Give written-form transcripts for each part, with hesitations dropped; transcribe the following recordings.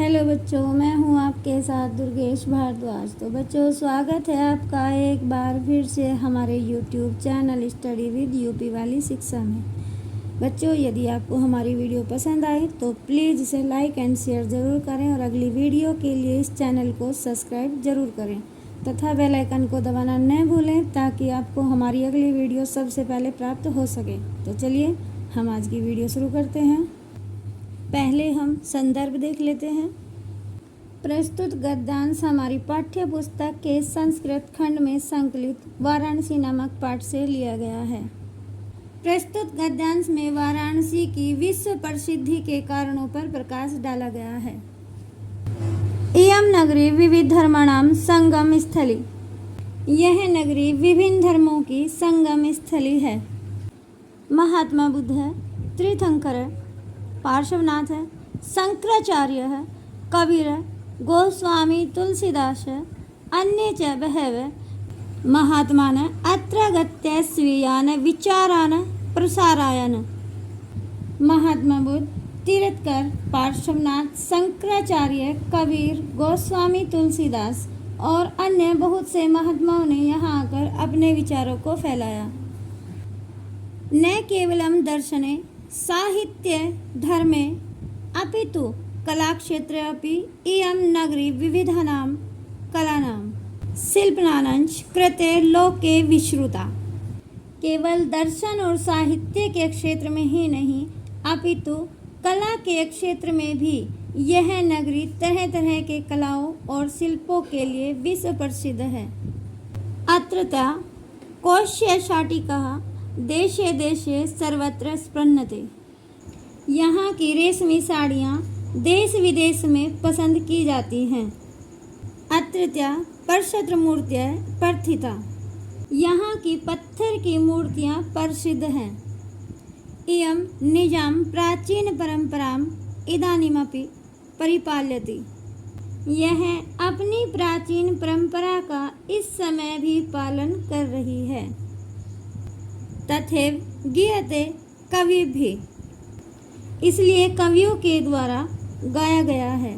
Hello बच्चों, मैं हूं आपके साथ दुर्गेश भारद्वाज। तो बच्चों, स्वागत है आपका एक बार फिर से हमारे YouTube channel study with UP वाली शिक्षा में। बच्चों, यदि आपको हमारी वीडियो पसंद आए तो प्लीज़ इसे लाइक एंड शेयर ज़रूर करें और अगली वीडियो के लिए इस चैनल को सब्सक्राइब ज़रूर करें तथा बेल आइकन को दबाना न भूलें ताकि आपको हमारी अगली वीडियो सबसे पहले प्राप्त हो सके। तो चलिए हम आज की वीडियो शुरू करते हैं। पहले हम संदर्भ देख लेते हैं। प्रस्तुत गद्यांश हमारी पाठ्य पुस्तक के संस्कृत खंड में संकलित वाराणसी नामक पाठ से लिया गया है। प्रस्तुत गद्यांश में वाराणसी की विश्व प्रसिद्धि के कारणों पर प्रकाश डाला गया है। इयं नगरी विविध धर्माणां संगम स्थली। यह नगरी विभिन्न धर्मों की संगम स्थली है। महात्मा बुद्ध है, तीर्थंकर है, पार्श्वनाथ है, शंकराचार्य है, कबीर है, गोस्वामी तुलसीदास है, अन्य च बहवः महात्मान अत्र गत्य स्वीयान् विचारान् प्रसारायन्। महात्मा बुद्ध, तीर्थंकर, पार्श्वनाथ, शंकराचार्य, कबीर, गोस्वामी तुलसीदास और अन्य बहुत से महात्माओं ने यहाँ आकर अपने विचारों को फैलाया। न केवलम दर्शने साहित्ये धर्मे अपितु कलाक्षेत्रे अपि इयं नगरी विविधानां कलानां शिल्पनानांच कृते लोके विश्रुता। केवल दर्शन और साहित्य के क्षेत्र में ही नहीं अपितु कला के क्षेत्र में भी यह नगरी तरह तरह के कलाओं और शिल्पों के लिए विश्व प्रसिद्ध है। अत्रत्या कौशशाटिकाः देशे देशे सर्वत्र स्पृण्यते। यहाँ की रेशमी साड़ियाँ देश विदेश में पसंद की जाती हैं। अत्रत्या परशत्र मूर्तियाँ प्रथिता। यहाँ की पत्थर की मूर्तियाँ प्रसिद्ध हैं। इयं निजां प्राचीन परंपराम् इदानीमपि परिपाल्यते। यह अपनी प्राचीन परंपरा का इस समय भी पालन कर रही है। तथैव गीयते कविभिः। इसलिए कवियों के द्वारा गाया गया है।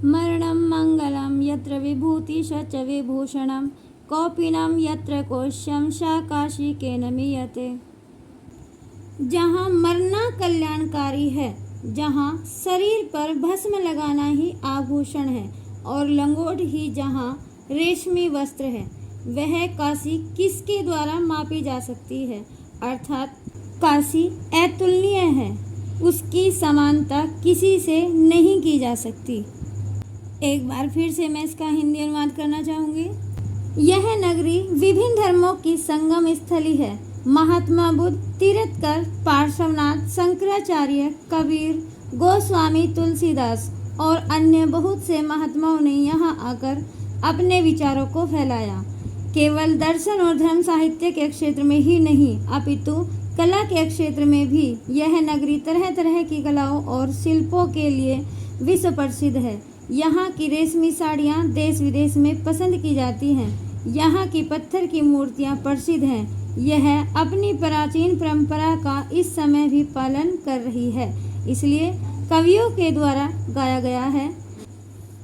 मरणं मंगलम यत्र विभूतिश्च च विभूषणं कौपीनं यत्र कोशं सा काशिकेन मीयते। जहाँ मरना कल्याणकारी है, जहाँ शरीर पर भस्म लगाना ही आभूषण है और लंगोट ही जहाँ रेशमी वस्त्र है, वह काशी किसके द्वारा मापी जा सकती है? अर्थात काशी अतुलनीय है, उसकी समानता किसी से नहीं की जा सकती। एक बार फिर से मैं इसका हिंदी अनुवाद करना चाहूँगी। यह नगरी विभिन्न धर्मों की संगम स्थली है। महात्मा बुद्ध, तीर्थंकर, पार्श्वनाथ, शंकराचार्य, कबीर, गोस्वामी तुलसीदास और अन्य बहुत से महात्माओं ने यहाँ आकर अपने विचारों को फैलाया। केवल दर्शन और धर्म साहित्य के क्षेत्र में ही नहीं अपितु कला के क्षेत्र में भी यह नगरी तरह तरह की कलाओं और शिल्पों के लिए विश्व प्रसिद्ध है। यहाँ की रेशमी साड़ियाँ देश विदेश में पसंद की जाती हैं। यहाँ की पत्थर की मूर्तियाँ प्रसिद्ध हैं। यह अपनी प्राचीन परंपरा का इस समय भी पालन कर रही है। इसलिए कवियों के द्वारा गाया गया है।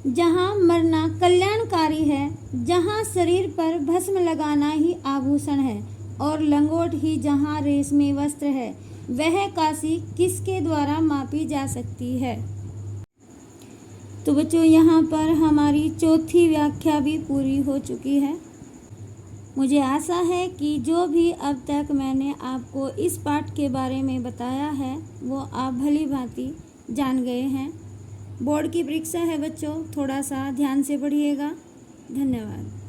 जहाँ मरना कल्याणकारी है, जहाँ शरीर पर भस्म लगाना ही आभूषण है और लंगोट ही जहाँ रेशमी वस्त्र है, वह काशी किसके द्वारा मापी जा सकती है? तो बच्चों, यहाँ पर हमारी चौथी व्याख्या भी पूरी हो चुकी है। मुझे आशा है कि जो भी अब तक मैंने आपको इस पाठ के बारे में बताया है वो आप भली भांति जान गए हैं। बोर्ड की परीक्षा है बच्चों, थोड़ा सा ध्यान से पढ़िएगा। धन्यवाद।